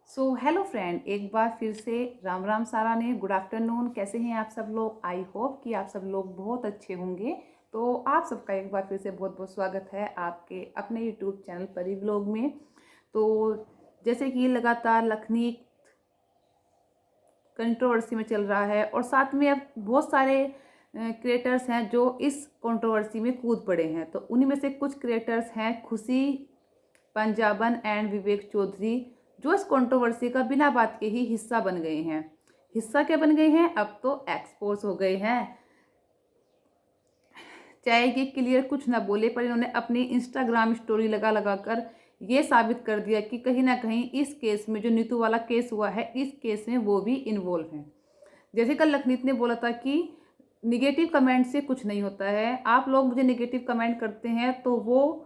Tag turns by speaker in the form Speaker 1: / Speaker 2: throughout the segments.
Speaker 1: Hello friend, एक बार फिर से राम राम सारा ने। Good afternoon. कैसे हैं आप सब लोग? आई होप कि आप सब लोग बहुत अच्छे होंगे। तो आप सबका एक बार फिर से बहुत बहुत स्वागत है आपके अपने यूट्यूब चैनल परी व्लॉग में। तो जैसे कि लगातार लखनी कंट्रोवर्सी में चल रहा है और साथ में अब बहुत सारे क्रिएटर्स हैं जो इस कंट्रोवर्सी में कूद पड़े हैं। तो उन्हीं में से कुछ क्रिएटर्स हैं खुशी पंजाबन एंड विवेक चौधरी, जो इस कंट्रोवर्सी का बिना बात के ही हिस्सा बन गए हैं। हिस्सा क्या बन गए हैं? अब तो एक्सपोज हो गए हैं। चाहे ये क्लियर कुछ ना बोले, पर इन्होंने अपनी इंस्टाग्राम स्टोरी लगा लगा कर ये साबित कर दिया कि कहीं ना कहीं इस केस में, जो नीतू वाला केस हुआ है, इस केस में वो भी इन्वॉल्व हैं। जैसे कल लखनीत ने बोला था कि निगेटिव कमेंट से कुछ नहीं होता है। आप लोग मुझे निगेटिव कमेंट करते हैं तो वो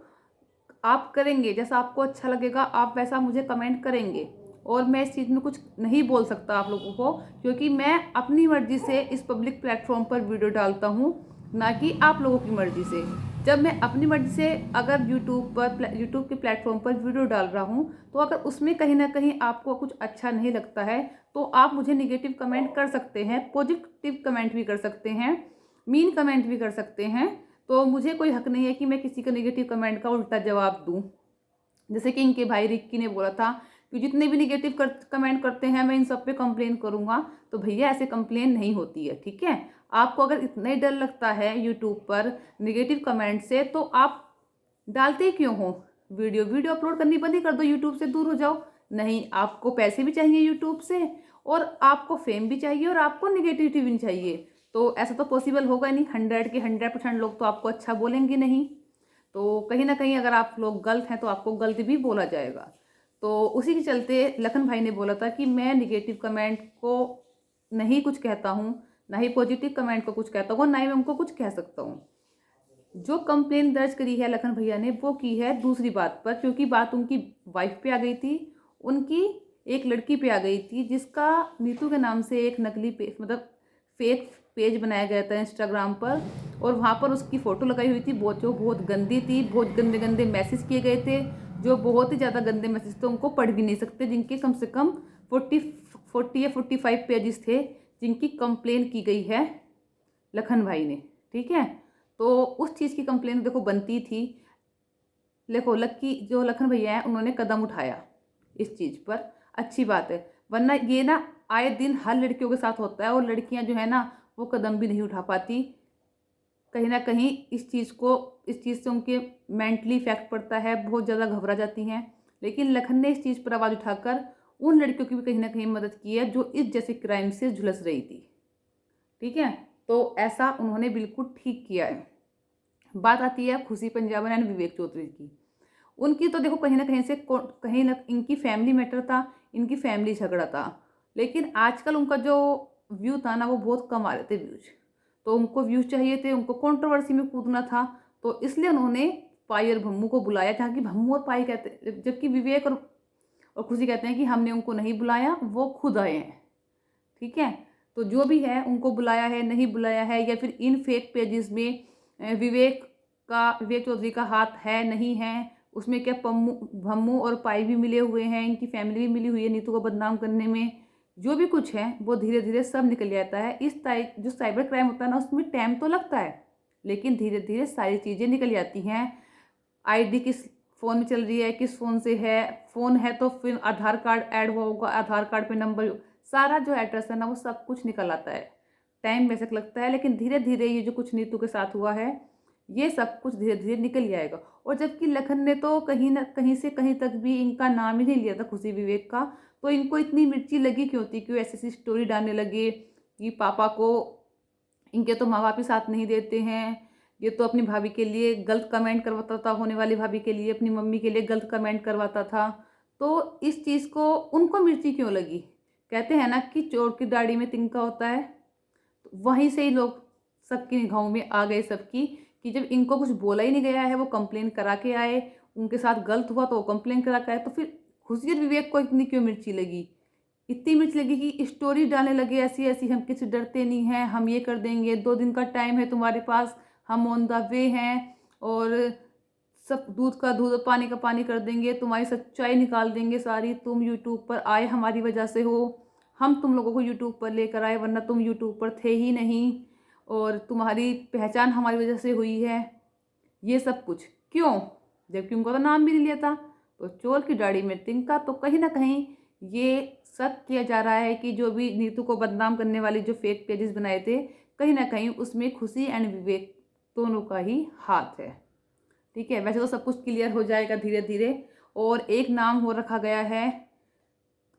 Speaker 1: आप करेंगे, जैसा आपको अच्छा लगेगा आप वैसा मुझे कमेंट करेंगे, और मैं इस चीज़ में कुछ नहीं बोल सकता आप लोगों को, क्योंकि मैं अपनी मर्जी से इस पब्लिक प्लेटफॉर्म पर वीडियो डालता हूँ, ना कि आप लोगों की मर्जी से। जब मैं अपनी मर्जी से अगर यूट्यूब के प्लेटफॉर्म पर वीडियो डाल रहा हूँ, तो अगर उसमें कहीं ना कहीं आपको कुछ अच्छा नहीं लगता है तो आप मुझे निगेटिव कमेंट कर सकते हैं, पॉजिटिव कमेंट भी कर सकते हैं, मीन कमेंट भी कर सकते हैं। तो मुझे कोई हक नहीं है कि मैं किसी का नेगेटिव कमेंट का उल्टा जवाब दूं। जैसे कि इनके भाई रिक्की ने बोला था कि जितने भी निगेटिव कमेंट करते हैं मैं इन सब पे कंप्लेन करूंगा। तो भैया ऐसे कंप्लेन नहीं होती है, ठीक है। आपको अगर इतना ही डर लगता है यूट्यूब पर निगेटिव कमेंट से, तो आप डालते ही क्यों हो? वीडियो वीडियो अपलोड करनी बंद ही कर दो, यूट्यूब से दूर हो जाओ। नहीं, आपको पैसे भी चाहिए यूट्यूब से, और आपको फेम भी चाहिए, और आपको निगेटिविटी भी नहीं चाहिए। तो ऐसा तो पॉसिबल होगा नहीं। 100% लोग तो आपको अच्छा बोलेंगे नहीं। तो कहीं ना कहीं अगर आप लोग गलत हैं तो आपको गलत भी बोला जाएगा। तो उसी के चलते लखन भाई ने बोला था कि मैं निगेटिव कमेंट को नहीं कुछ कहता हूँ, ना ही पॉजिटिव कमेंट को कुछ कहता हूँ, ना ही मैं उनको कुछ कह सकता हूँ। जो कंप्लेन दर्ज करी है लखन भैया ने, वो की है दूसरी बात पर, क्योंकि बात उनकी वाइफ पे आ गई थी, उनकी एक लड़की पे आ गई थी, जिसका नीतू के नाम से एक नकली पेज, मतलब फेक पेज बनाया गया था इंस्टाग्राम पर, और वहाँ पर उसकी फ़ोटो लगाई हुई थी, जो बहुत गंदी थी। बहुत गंदे गंदे मैसेज किए गए थे, जो बहुत ही ज़्यादा गंदे मैसेज थे, उनको पढ़ भी नहीं सकते, जिनके कम से कम 40 या 45 पेजेस थे, जिनकी कंप्लेन की गई है लखन भाई ने, ठीक है। तो उस चीज़ की कंप्लेन देखो बनती थी। देखो लक्की जो लखन भैया हैं, उन्होंने कदम उठाया इस चीज़ पर, अच्छी बात है। वरना ये ना आए दिन हर लड़कियों के साथ होता है, और लड़कियां जो है ना वो कदम भी नहीं उठा पाती। कहीं ना कहीं इस चीज़ से उनके मेंटली इफेक्ट पड़ता है, बहुत ज़्यादा घबरा जाती हैं। लेकिन लखन ने इस चीज़ पर आवाज़ उठाकर उन लड़कियों की भी कहीं ना कहीं मदद की है, जो इस जैसे क्राइम से झुलस रही थी, ठीक है। तो ऐसा उन्होंने बिल्कुल ठीक किया है। बात आती है खुशी पंजाबन एंड विवेक चौधरी की। उनकी तो देखो कहीं ना कहीं से कहीं ना इनकी फैमिली मैटर था, इनकी फैमिली झगड़ा था। लेकिन आजकल उनका जो व्यू था ना, वो बहुत कम आ रहे थे व्यूज। तो उनको व्यूज चाहिए थे, उनको कंट्रोवर्सी में कूदना था, तो इसलिए उन्होंने पाई और भम्मू को बुलाया, जहाँ की भम्मू और पाई कहते, जबकि विवेक और खुशी कहते हैं कि हमने उनको नहीं बुलाया, वो खुद आए हैं, ठीक है। तो जो भी है, उनको बुलाया है नहीं बुलाया है, या फिर इन फेक पेजेस में विवेक चौधरी का हाथ है नहीं है, उसमें क्या भम्मू और पाई भी मिले हुए हैं, इनकी फैमिली भी मिली हुई है नीतू को बदनाम करने में। जो भी कुछ है वो धीरे धीरे सब निकल जाता है। जो साइबर क्राइम होता है ना, उसमें टाइम तो लगता है, लेकिन धीरे धीरे सारी चीज़ें निकल जाती हैं। आईडी किस फ़ोन में चल रही है, किस फ़ोन से है, फ़ोन है तो फिर आधार कार्ड ऐड हुआ होगा, आधार कार्ड पे नंबर, सारा जो एड्रेस है ना वो सब कुछ निकल आता है। टाइम बेशक लगता है, लेकिन धीरे धीरे ये जो कुछ नीतू के साथ हुआ है, ये सब कुछ धीरे धीरे निकल जाएगा। और जबकि लखन ने तो कहीं ना कहीं से कहीं तक भी इनका नाम ही नहीं लिया था, खुशी विवेक का। तो इनको इतनी मिर्ची लगी क्यों थी? क्यों ऐसी ऐसी स्टोरी डालने लगे कि पापा को, इनके तो माँ बाप ही साथ नहीं देते हैं, ये तो अपनी भाभी के लिए गलत कमेंट करवाता था, होने वाली भाभी के लिए, अपनी मम्मी के लिए गलत कमेंट करवाता था। तो इस चीज़ को उनको मिर्ची क्यों लगी? कहते हैं ना कि चोर की दाढ़ी में तिनका होता है। तो वहीं से ही लोग सबकी निगाहों में आ गए सबकी, कि जब इनको कुछ बोला ही नहीं गया है, वो कंप्लेन करा के आए, उनके साथ गलत हुआ तो वो कंप्लेन करा के आए, तो फिर खुशी और विवेक को इतनी क्यों मिर्ची लगी? इतनी मिर्च लगी कि स्टोरी डालने लगे ऐसी ऐसी, हम किसी डरते नहीं हैं, हम ये कर देंगे, 2 दिन का टाइम है तुम्हारे पास, हम ऑन द वे हैं, और सब दूध का दूध और पानी का पानी कर देंगे, तुम्हारी सच्चाई निकाल देंगे सारी। तुम यूट्यूब पर आए हमारी वजह से हो, हम तुम लोगों को यूट्यूब पर लेकर आए, वरना तुम यूट्यूब पर थे ही नहीं, और तुम्हारी पहचान हमारी वजह से हुई है। ये सब कुछ क्यों? जबकि उनका तो नाम भी नहीं लिया था। तो चोर की दाढ़ी में तिनका। तो कहीं ना कहीं ये शक किया जा रहा है कि जो भी नीतू को बदनाम करने वाली जो फेक पेजेस बनाए थे, कहीं ना कहीं उसमें खुशी एंड विवेक दोनों का ही हाथ है। ठीक है, वैसे तो सब कुछ क्लियर हो जाएगा धीरे धीरे। और एक नाम हो रखा गया है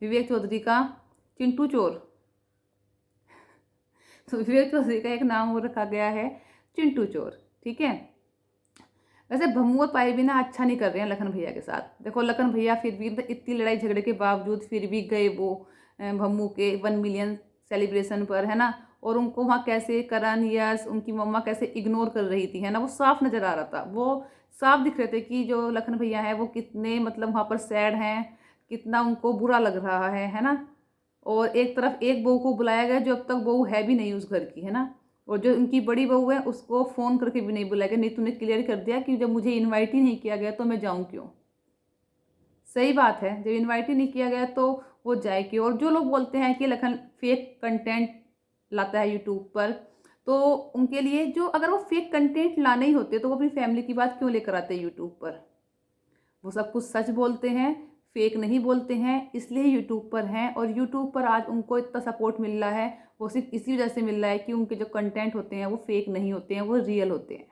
Speaker 1: विवेक चौधरी का, चिंटू चोर। तो विवेक चौधरी का एक नाम हो रखा गया है चिंटू चोर। ठीक है, वैसे भम्मू और पायल भी ना अच्छा नहीं कर रहे हैं लखन भैया के साथ। देखो लखन भैया फिर भी इतनी लड़ाई झगड़े के बावजूद फिर भी गए वो भम्मू के 1 मिलियन सेलिब्रेशन पर, है ना। और उनको वहाँ कैसे करण, यश, उनकी मम्मा कैसे इग्नोर कर रही थी, है ना। वो साफ नज़र आ रहा था, वो साफ दिख रहे थे कि जो लखन भैया हैं वो कितने मतलब वहाँ पर सैड हैं, कितना उनको बुरा लग रहा है ना। और एक तरफ एक बहू को बुलाया गया जो अब तक बहू है भी नहीं उस घर की, है ना। और जो उनकी बड़ी बहू है उसको फ़ोन करके भी नहीं बुलाया गया। नीतू ने क्लियर कर दिया कि जब मुझे इनवाइट ही नहीं किया गया तो मैं जाऊँ क्यों। सही बात है, जब इनवाइट ही नहीं किया गया तो वो जाए क्यों। और जो लोग बोलते हैं कि लखन फेक कंटेंट लाता है यूट्यूब पर, तो उनके लिए जो अगर वो फेक कंटेंट लाने ही होते तो वो अपनी फैमिली की बात क्यों लेकर आते हैं यूट्यूब पर। वो सब कुछ सच बोलते हैं, फेक नहीं बोलते हैं, इसलिए यूट्यूब पर हैं। और यूट्यूब पर आज उनको इतना सपोर्ट मिल रहा है, वो सिर्फ इसी वजह से मिल रहा है कि उनके जो कंटेंट होते हैं वो फेक नहीं होते हैं, वो रियल होते हैं।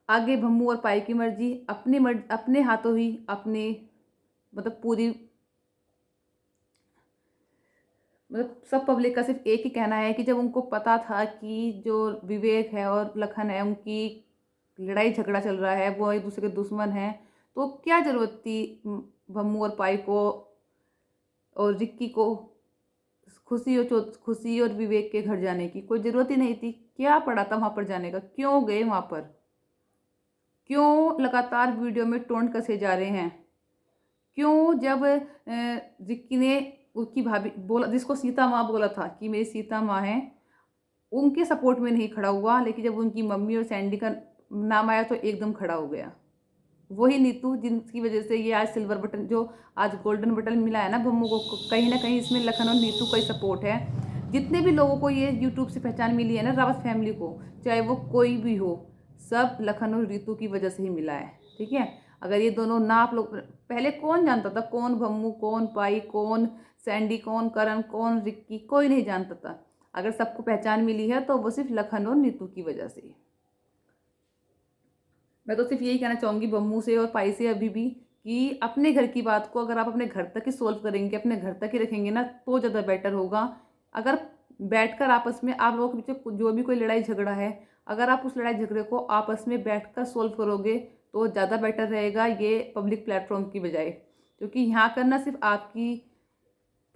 Speaker 1: आगे भम्मू और पाई की मर्जी, अपने हाथों ही अपने मतलब पूरी मतलब सब पब्लिक का सिर्फ एक ही कहना है कि जब उनको पता था कि जो विवेक है और लखन है उनकी लड़ाई झगड़ा चल रहा है, वो एक दूसरे के दुश्मन हैं, तो क्या ज़रूरत थी भम्मू और पाई को और रिक्की को खुशी और विवेक के घर जाने की? कोई ज़रूरत ही नहीं थी। क्या पड़ा था वहाँ पर जाने का? क्यों गए वहाँ पर? क्यों लगातार वीडियो में टोंट कसे जा रहे हैं? क्यों जब रिक्की ने उसकी भाभी बोला, जिसको सीता माँ बोला था कि मेरी सीता माँ है, उनके सपोर्ट में नहीं खड़ा हुआ, लेकिन जब उनकी मम्मी और सैंडी का नाम आया तो एकदम खड़ा हो गया। वही नीतू जिनकी वजह से ये आज सिल्वर बटन, जो आज गोल्डन बटन मिला है ना भम्मू को, कहीं ना कहीं इसमें लखन और नीतू का ही सपोर्ट है। जितने भी लोगों को ये यूट्यूब से पहचान मिली है ना, रावत फैमिली को, चाहे वो कोई भी हो, सब लखन और नीतू की वजह से ही मिला है। ठीक है, अगर ये दोनों ना आप लोग, पहले कौन जानता था कौन भम्मू, कौन पाई, कौन सैंडी, कौन करण, कौन रिक्की, कोई नहीं जानता था। अगर सबको पहचान मिली है तो वो सिर्फ लखन और नीतू की वजह से। मैं तो सिर्फ यही कहना चाहूँगी भम्मू से और पाई से अभी भी कि अपने घर की बात को अगर आप अपने घर तक ही सोल्व करेंगे, अपने घर तक ही रखेंगे ना, तो ज़्यादा बेटर होगा। अगर बैठकर आपस में आप लोगों के बीच जो भी कोई लड़ाई झगड़ा है, अगर आप उस लड़ाई झगड़े को आपस में बैठकर सोल्व करोगे तो ज़्यादा बेटर रहेगा, ये पब्लिक प्लेटफॉर्म की बजाय। क्योंकि यहाँ करना सिर्फ आपकी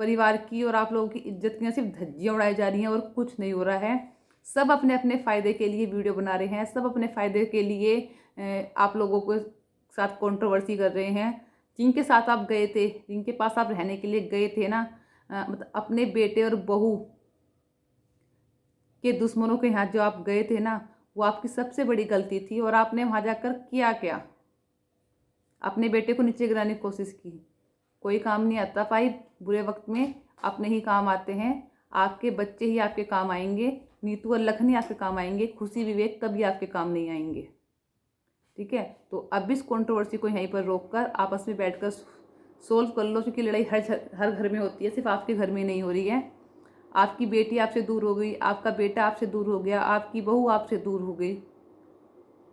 Speaker 1: परिवार की और आप लोगों की इज्जत की सिर्फ धज्जियाँ उड़ाई जा रही हैं और कुछ नहीं हो रहा है। सब अपने अपने फ़ायदे के लिए वीडियो बना रहे हैं, सब अपने फ़ायदे के लिए आप लोगों के साथ कंट्रोवर्सी कर रहे हैं। जिनके साथ आप गए थे, जिनके पास आप रहने के लिए गए थे ना, मतलब अपने बेटे और बहू के दुश्मनों के यहाँ जो आप गए थे ना, वो आपकी सबसे बड़ी गलती थी। और आपने वहाँ जाकर किया क्या? अपने बेटे को नीचे गिराने की कोशिश की। कोई काम नहीं आता भाई, बुरे वक्त में अपने ही काम आते हैं। आपके बच्चे ही आपके काम आएंगे, नीतू और लखन ही आपके काम आएंगे, खुशी विवेक कभी आपके काम नहीं आएंगे। ठीक है, तो अब इस कंट्रोवर्सी को यहीं पर रोककर आपस में बैठकर सोल्व कर लो, क्योंकि लड़ाई हर घर में होती है, सिर्फ आपके घर में नहीं हो रही है। आपकी बेटी आपसे दूर हो गई, आपका बेटा आपसे दूर हो गया, आपकी बहू आपसे दूर हो गई।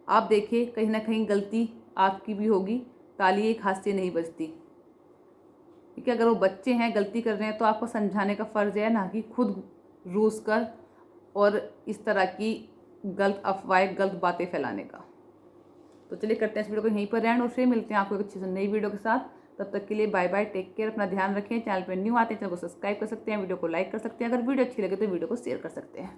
Speaker 1: आप देखिए, कहीं ना कहीं गलती आपकी भी होगी, ताली एक हाथ से नहीं बजती। ठीक है, अगर वो बच्चे हैं, गलती कर रहे हैं, तो आपको समझाने का फ़र्ज़ है, ना कि खुद रूस कर और इस तरह की गलत अफवाहें, गलत बातें फैलाने का। तो चलिए करते हैं इस वीडियो को यहीं पर एंड, और फिर मिलते हैं आपको एक अच्छी सी नई वीडियो के साथ। तब तक के लिए बाय बाय, टेक केयर, अपना ध्यान रखें। चैनल पर न्यू आते हैं, चैनल को सब्सक्राइब कर सकते हैं, वीडियो को लाइक कर सकते हैं, अगर वीडियो अच्छी लगे तो वीडियो को शेयर कर सकते हैं।